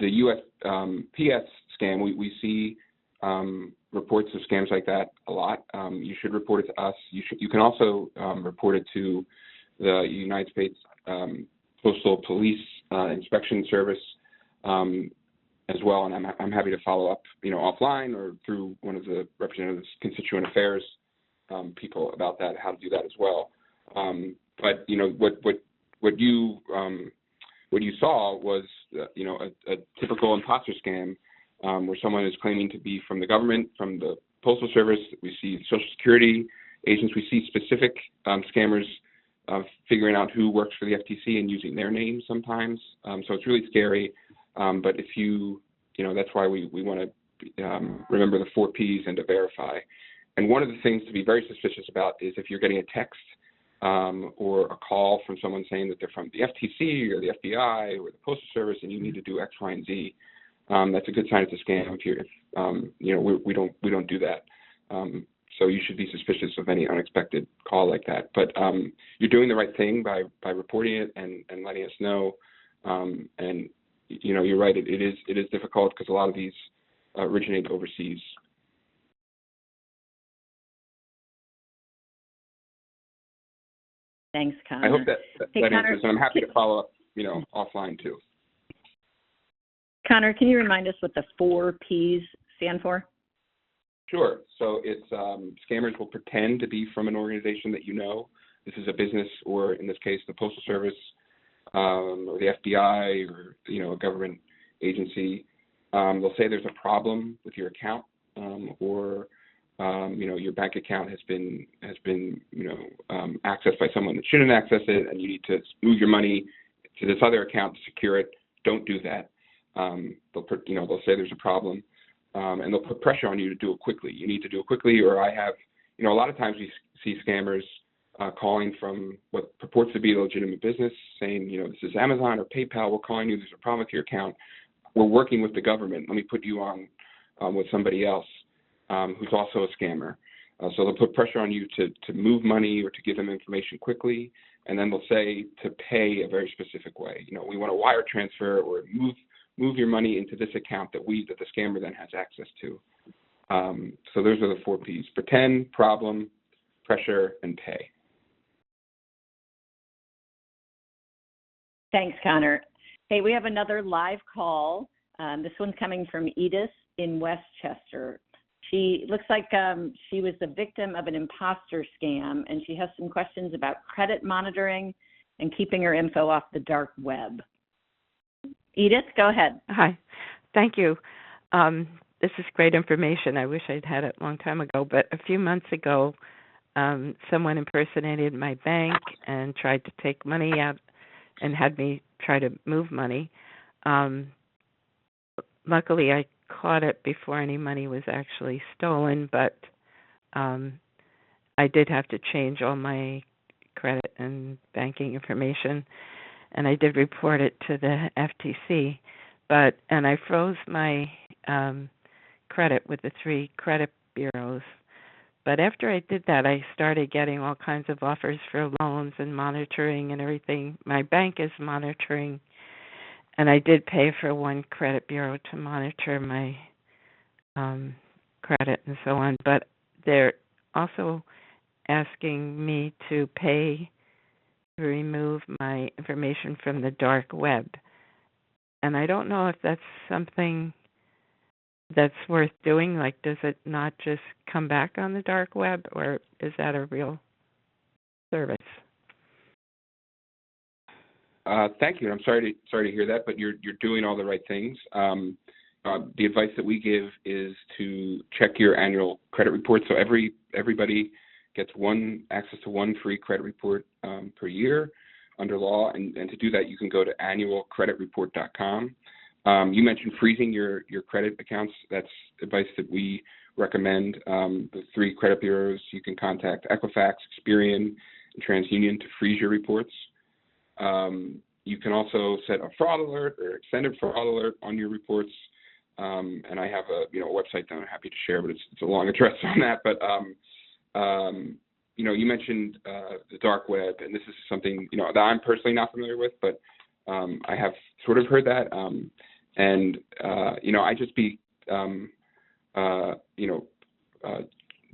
USPS scam, we see reports of scams like that a lot. You should report it to us. You can also report it to the United States Postal Police Inspection Service. as well, and I'm happy to follow up, offline or through one of the representatives, constituent affairs people about that, how to do that as well. But what you saw was a typical imposter scam where someone is claiming to be from the government, from the Postal Service. We see Social Security agents. We see specific scammers figuring out who works for the FTC and using their name sometimes. So it's really scary. But if that's why we want to remember the 4 Ps and to verify. And one of the things to be very suspicious about is if you're getting a text or a call from someone saying that they're from the FTC or the FBI or the Postal Service and you need to do X, Y, and Z. That's a good sign it's a scam. We don't do that. So you should be suspicious of any unexpected call like that. But you're doing the right thing by reporting it and letting us know. And you're right. It is difficult because a lot of these originate overseas. Thanks, Connor. I hope that Connor, answers, and I'm happy to follow up, offline too. Connor, can you remind us what the 4 Ps stand for? Sure. So it's scammers will pretend to be from an organization that this is a business, or in this case, the Postal Service, or the FBI, or a government agency. They'll say there's a problem with your account, or your bank account has been accessed by someone that shouldn't access it, and you need to move your money to this other account to secure it. Don't do that. They'll say there's a problem, and they'll put pressure on you to do it quickly. You need to do it quickly, or I have, a lot of times we see scammers calling from what purports to be a legitimate business, saying, this is Amazon or PayPal. We're calling you. There's a problem with your account. We're working with the government. Let me put you on with somebody else who's also a scammer. So they'll put pressure on you to move money or to give them information quickly, and then they'll say to pay a very specific way. We want a wire transfer or move your money into this account that the scammer then has access to. So those are the 4 Ps: pretend, problem, pressure, and pay. Thanks, Connor. Hey, we have another live call. This one's coming from Edith in Westchester. She looks like she was the victim of an imposter scam, and she has some questions about credit monitoring and keeping her info off the dark web. Edith, go ahead. Hi. Thank you. This is great information. I wish I'd had it a long time ago, but a few months ago, someone impersonated my bank and tried to take money out and had me try to move money. Luckily, I caught it before any money was actually stolen, but I did have to change all my credit and banking information, and I did report it to the FTC. And I froze my credit with the 3 credit bureaus. But after I did that, I started getting all kinds of offers for loans and monitoring and everything. My bank is monitoring, and I did pay for 1 credit bureau to monitor my credit and so on. But they're also asking me to pay to remove my information from the dark web. And I don't know if that's something that's worth doing. Like, does it not just come back on the dark web, or is that a real service? Thank you. I'm sorry to hear that, but you're doing all the right things. The advice that we give is to check your annual credit report. So everybody gets access to 1 free credit report per year under law, and to do that, you can go to annualcreditreport.com. You mentioned freezing your credit accounts. That's advice that we recommend. The 3 credit bureaus, you can contact Equifax, Experian, and TransUnion to freeze your reports. You can also set a fraud alert or extended fraud alert on your reports. And I have a website that I'm happy to share, but it's a long address on that. But you mentioned the dark web, and this is something that I'm personally not familiar with, but I have sort of heard that. I just be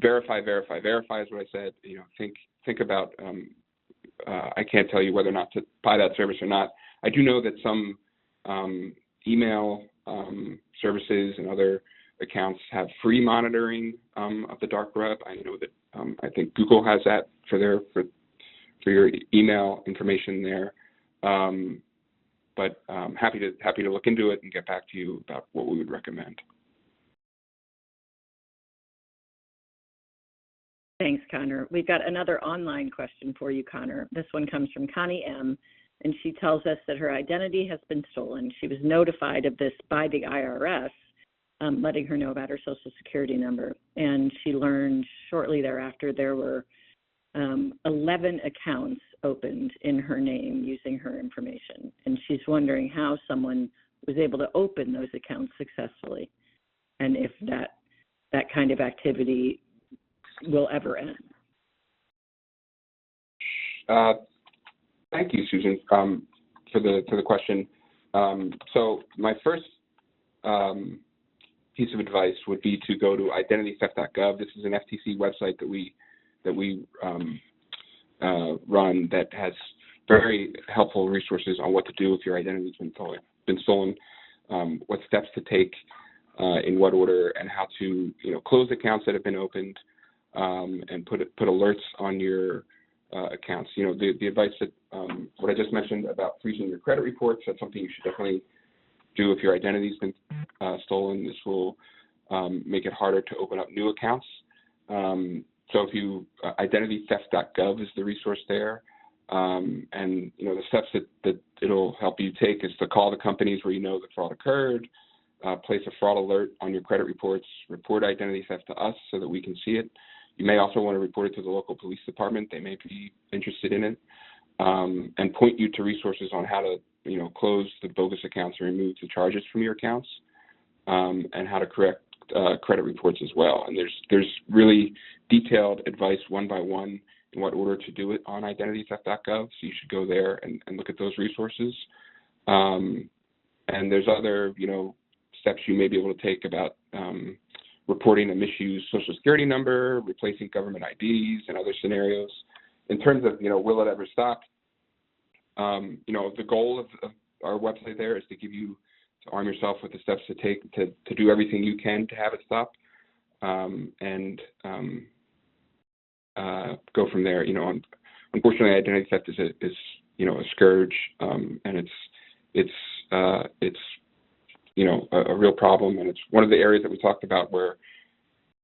verify is what I said. Think about. I can't tell you whether or not to buy that service or not. I do know that some email services and other accounts have free monitoring of the dark web. I know that I think Google has that for your email information there. But happy to look into it and get back to you about what we would recommend. Thanks, Connor. We've got another online question for you, Connor. This one comes from Connie M., and she tells us that her identity has been stolen. She was notified of this by the IRS, letting her know about her Social Security number. And she learned shortly thereafter there were 11 accounts opened in her name using her information. And she's wondering how someone was able to open those accounts successfully, and if that kind of activity will ever end. Thank you, Susan, for the question. So my first piece of advice would be to go to identitytheft.gov. This is an FTC website that we run that has very helpful resources on what to do if your identity's been stolen, what steps to take in what order, and how to close accounts that have been opened, and put alerts on your accounts. The advice that what I just mentioned about freezing your credit reports, that's something you should definitely do if your identity's been stolen. This will make it harder to open up new accounts. So if you identitytheft.gov is the resource there, and the steps that it'll help you take is to call the companies where the fraud occurred, place a fraud alert on your credit reports, report identity theft to us so that we can see it. You may also want to report it to the local police department. They may be interested in it, and point you to resources on how to close the bogus accounts and remove the charges from your accounts, and how to correct credit reports as well. And there's really detailed advice one by one in what order to do it on identitytheft.gov. So you should go there and look at those resources. And there's other steps you may be able to take about reporting a misused Social Security number, replacing government IDs, and other scenarios. In terms of will it ever stop? The goal of our website there is to arm yourself with the steps to take to do everything you can to have it stop, and go from there. Unfortunately, identity theft is a scourge, and it's a real problem, and it's one of the areas that we talked about where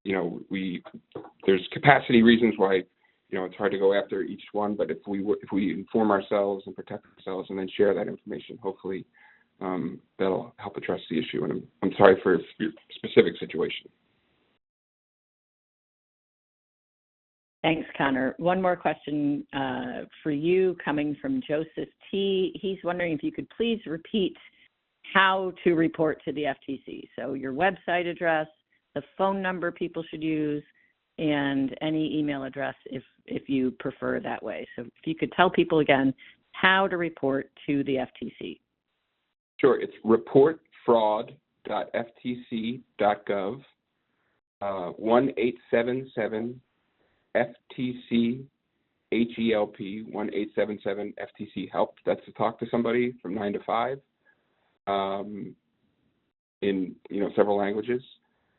there's capacity reasons why it's hard to go after each one, but if we inform ourselves and protect ourselves and then share that information, hopefully that'll help address the issue. And I'm sorry for your specific situation. Thanks, Connor. One more question for you coming from Joseph T. He's wondering if you could please repeat how to report to the FTC. So your website address, the phone number people should use, and any email address if you prefer that way. So if you could tell people again how to report to the FTC. Sure, it's reportfraud.ftc.gov, 1-877 FTC HELP, 1-877 FTC help. That's to talk to somebody from 9 to 5 in several languages.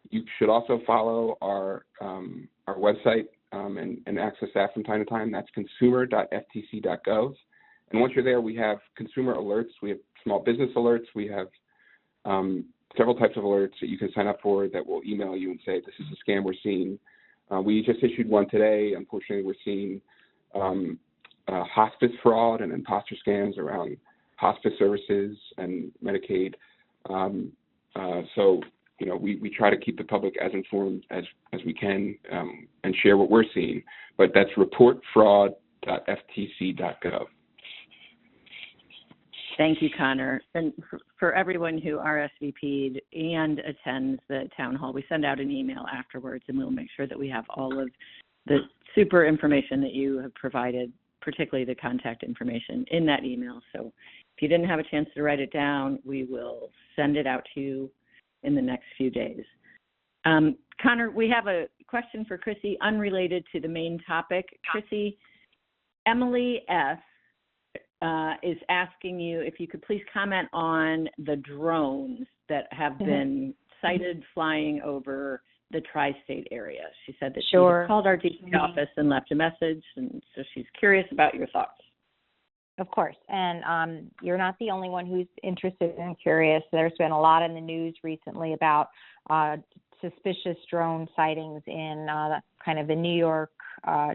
You should also follow our website and access that from time to time. That's consumer.ftc.gov. And once you're there, we have consumer alerts. We have small business alerts. We have several types of alerts that you can sign up for that will email you and say, this is a scam we're seeing. We just issued one today. Unfortunately, we're seeing hospice fraud and imposter scams around hospice services and Medicaid. So we try to keep the public as informed as we can and share what we're seeing. But that's reportfraud.ftc.gov. Thank you, Connor. And for everyone who RSVP'd and attends the town hall, we send out an email afterwards, and we'll make sure that we have all of the super information that you have provided, particularly the contact information, in that email. So if you didn't have a chance to write it down, we will send it out to you in the next few days. Connor, we have a question for Chrissy unrelated to the main topic. Chrissy, Emily S. is asking you if you could please comment on the drones that have been sighted flying over the tri-state area. She said that she had called our DC office and left a message, and so she's curious about your thoughts. Of course, and you're not the only one who's interested and curious. There's been a lot in the news recently about suspicious drone sightings in kind of the New York,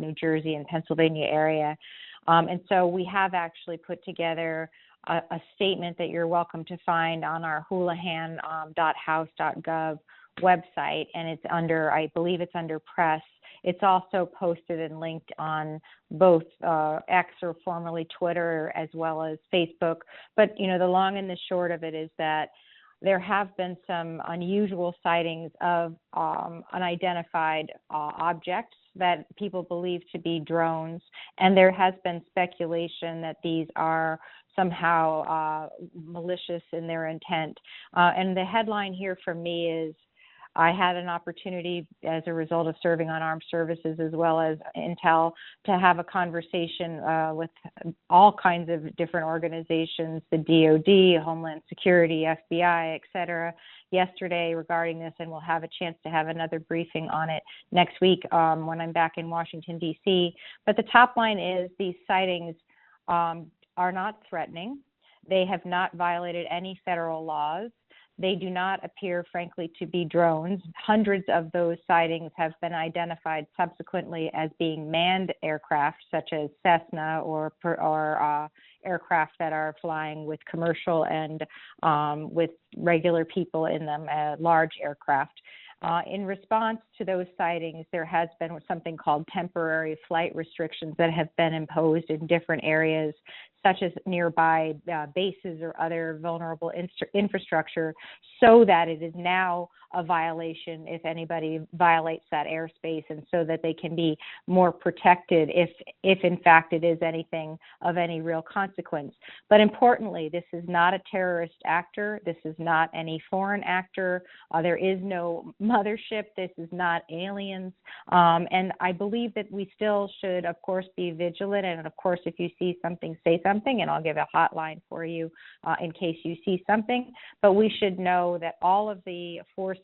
New Jersey, and Pennsylvania area. And so we have actually put together a statement that you're welcome to find on our houlihan.house.gov website, and it's under, I believe it's under press. It's also posted and linked on both X, or formerly Twitter, as well as Facebook. But, you know, the long and the short of it is that there have been some unusual sightings of unidentified objects that people believe to be drones, and there has been speculation that these are somehow malicious in their intent. And the headline here for me is, I had an opportunity as a result of serving on armed services as well as Intel to have a conversation with all kinds of different organizations, the DOD, Homeland Security, FBI, et cetera, yesterday regarding this, and we'll have a chance to have another briefing on it next week when I'm back in Washington, D.C. But the top line is these sightings are not threatening. They have not violated any federal laws. They do not appear, frankly, to be drones. Hundreds of those sightings have been identified subsequently as being manned aircraft, such as Cessna or aircraft that are flying with commercial and with regular people in them, large aircraft. In response to those sightings, there has been something called temporary flight restrictions that have been imposed in different areas, such as nearby bases or other vulnerable infrastructure, so that it is now a violation if anybody violates that airspace, and so that they can be more protected if in fact it is anything of any real consequence. But importantly, this is not a terrorist actor. This is not any foreign actor. There is no mothership. This is not aliens. And I believe that we still should, of course, be vigilant. And of course, if you see something, say something, and I'll give a hotline for you in case you see something. But we should know that all of the forces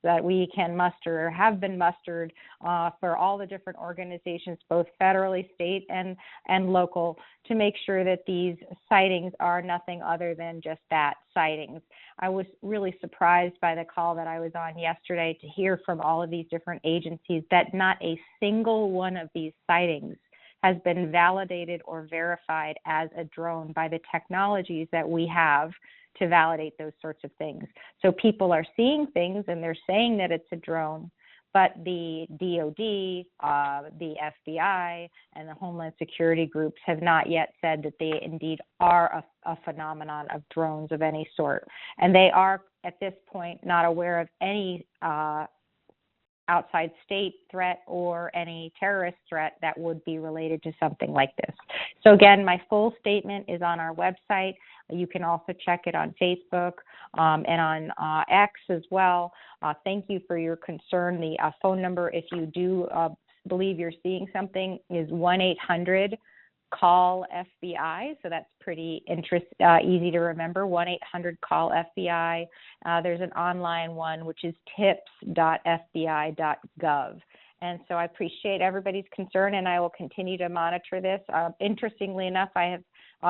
that we can muster have been mustered for all the different organizations, both federally, state, and local, to make sure that these sightings are nothing other than just that, sightings. I was really surprised by the call that I was on yesterday to hear from all of these different agencies that not a single one of these sightings has been validated or verified as a drone by the technologies that we have to validate those sorts of things. So people are seeing things and they're saying that it's a drone, but the DOD, the FBI, and the Homeland Security groups have not yet said that they indeed are a phenomenon of drones of any sort. And they are, at this point, not aware of any outside state threat or any terrorist threat that would be related to something like this. So again, my full statement is on our website. You can also check it on Facebook and on X as well. Thank you for your concern. The phone number, if you do believe you're seeing something, is 1-800-CALL-FBI. So that's pretty easy to remember, 1-800-CALL-FBI. There's an online one, which is tips.fbi.gov. And so I appreciate everybody's concern, and I will continue to monitor this. Interestingly enough, I have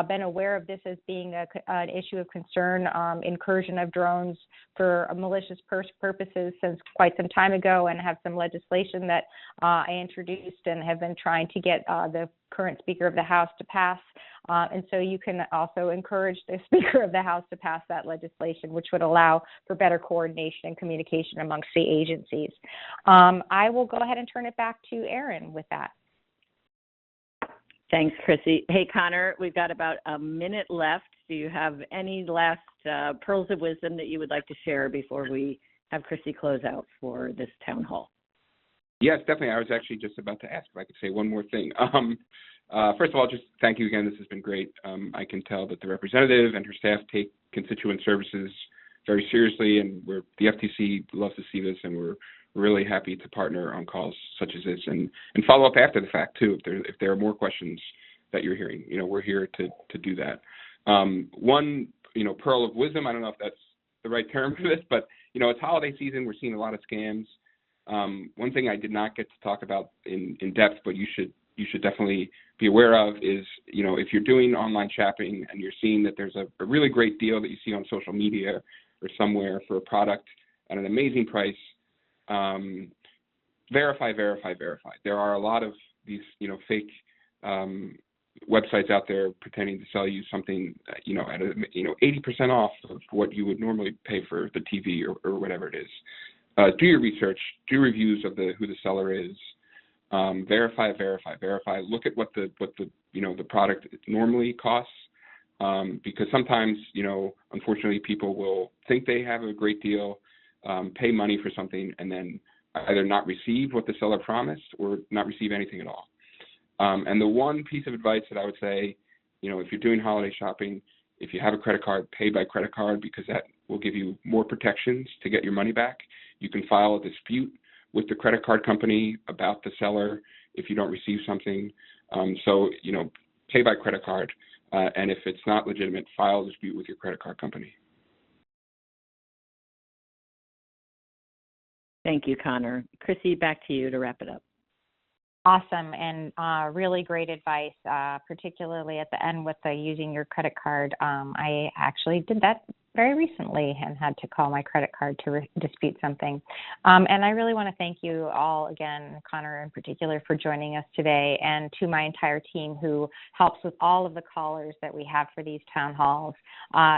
been aware of this as being an issue of concern, incursion of drones for malicious purposes since quite some time ago, and have some legislation that I introduced and have been trying to get the current Speaker of the House to pass. And so you can also encourage the Speaker of the House to pass that legislation, which would allow for better coordination and communication amongst the agencies. I will go ahead and turn it back to Erin with that. Thanks, Chrissy. Hey, Connor, we've got about a minute left. Do you have any last pearls of wisdom that you would like to share before we have Chrissy close out for this town hall? Yes, definitely. I was actually just about to ask if I could say one more thing. First of all, just thank you again. This has been great. I can tell that the representative and her staff take constituent services very seriously, and the FTC loves to see this, and we're really happy to partner on calls such as this and follow up after the fact too. If there are more questions that you're hearing. We're here to do that. One, pearl of wisdom, I don't know if that's the right term for this, but, it's holiday season. We're seeing a lot of scams. One thing I did not get to talk about in depth, but you should definitely be aware of is, if you're doing online shopping and you're seeing that there's a really great deal that you see on social media or somewhere for a product at an amazing price, verify. There are a lot of these, fake websites out there pretending to sell you something, at 80% off of what you would normally pay for the TV or whatever it is. Do your research, do reviews of who the seller is. Verify. Look at what the product normally costs, because sometimes, unfortunately, people will think they have a great deal, pay money for something, and then either not receive what the seller promised or not receive anything at all. And the one piece of advice that I would say, if you're doing holiday shopping, if you have a credit card, pay by credit card, because that will give you more protections to get your money back. You can file a dispute with the credit card company about the seller if you don't receive something. So, pay by credit card. And if it's not legitimate, file a dispute with your credit card company. Thank you, Connor. Chrissy, back to you to wrap it up. Awesome, and really great advice, particularly at the end with the using your credit card. I actually did that very recently and had to call my credit card to dispute something. And I really want to thank you all again, Connor in particular, for joining us today, and to my entire team who helps with all of the callers that we have for these town halls.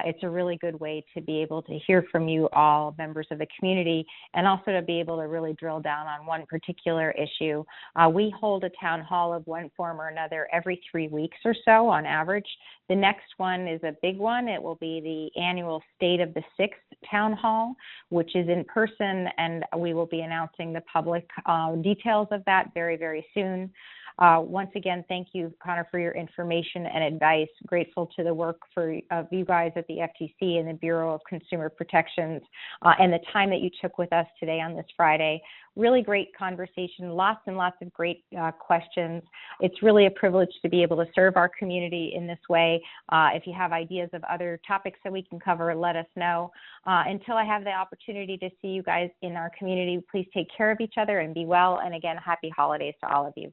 It's a really good way to be able to hear from you all, members of the community, and also to be able to really drill down on one particular issue. We hold a town hall of one form or another every 3 weeks or so on average. The next one is a big one. It will be the annual State of the Sixth Town Hall, which is in person, and we will be announcing the public details of that very, very soon. Once again, thank you, Connor, for your information and advice. Grateful to the work of you guys at the FTC and the Bureau of Consumer Protections and the time that you took with us today on this Friday. Really great conversation, lots and lots of great questions. It's really a privilege to be able to serve our community in this way. If you have ideas of other topics that we can cover, let us know. Until I have the opportunity to see you guys in our community, please take care of each other and be well. And again, happy holidays to all of you.